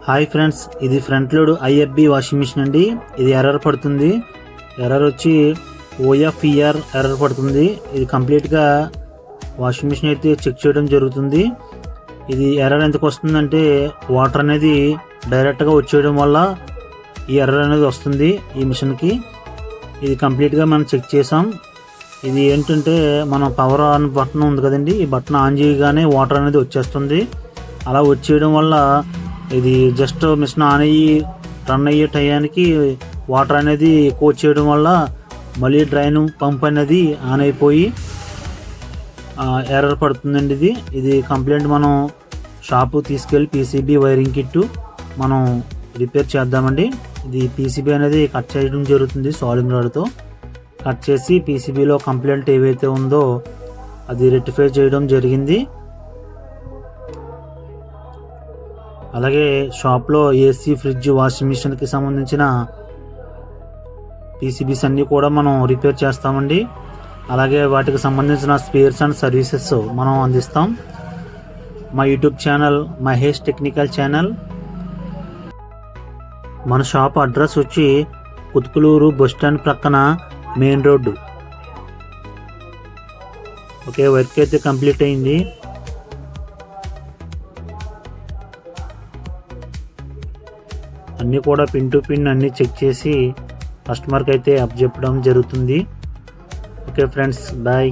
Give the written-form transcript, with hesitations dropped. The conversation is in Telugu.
హాయ్ ఫ్రెండ్స్, ఇది front load IFB washing machine అండి. ఇది ఎర్రర్ పడుతుంది. ఎర్రర్ వచ్చి ఓఎఫ్ఈఆర్ ఎర్రర్ పడుతుంది. ఇది కంప్లీట్గా వాషింగ్ మిషన్ అయితే చెక్ చేయడం జరుగుతుంది. ఇది ఎర్రర్ ఎందుకు వస్తుందంటే వాటర్ అనేది డైరెక్ట్గా వచ్చేయడం వల్ల ఈ ఎర్రర్ అనేది వస్తుంది ఈ మిషన్కి. ఇది కంప్లీట్గా మనం చెక్ చేసాం. ఇది ఏంటంటే మనం పవర్ ఆన్ బటన్ ఉంది కదండి, ఈ బటన్ ఆన్ చేయగానే వాటర్ అనేది వచ్చేస్తుంది. అలా వచ్చేయడం వల్ల ఇది జస్ట్ మిషన్ ఆన్ అయ్యి రన్ అయ్యే టయానికి వాటర్ అనేది ఎక్కువ వచ్చేయడం వల్ల మళ్ళీ డ్రైన్ పంప్ అనేది ఆన్ అయిపోయి ఎర్రర్ పడుతుందండి. ఇది కంప్లైంట్ మనం షాపు తీసుకెళ్ళి పీసీబీ వైరింగ్ కిట్ మనం రిపేర్ చేద్దామండి. ఇది పీసీబీ అనేది కట్ చేయడం జరుగుతుంది. సాలింగ్ రాడ్తో కట్ చేసి పీసీబీలో కంప్లైంట్ ఏవైతే ఉందో అది రెక్టిఫై చేయడం జరిగింది. అలాగే షాప్లో ఏసీ, ఫ్రిడ్జ్, వాషింగ్ మిషన్కి సంబంధించిన పీసీబీస్ అన్నీ కూడా మనం రిపేర్ చేస్తామండి. అలాగే వాటికి సంబంధించిన స్పేర్స్ అండ్ సర్వీసెస్ మనం అందిస్తాం. మా YouTube channel Mahesh technical channel. మన షాప్ అడ్రస్ వచ్చి కుతుకులూరు బస్ స్టాండ్ ప్రక్కన మెయిన్ రోడ్డు. ఓకే, వర్క్ అయితే కంప్లీట్ అయింది. అన్నీ కూడా పిన్ టు పిన్ అన్నీ చెక్ చేసి కస్టమర్కి అయితే అప్ చెప్పడం జరుగుతుంది. Okay friends, bye.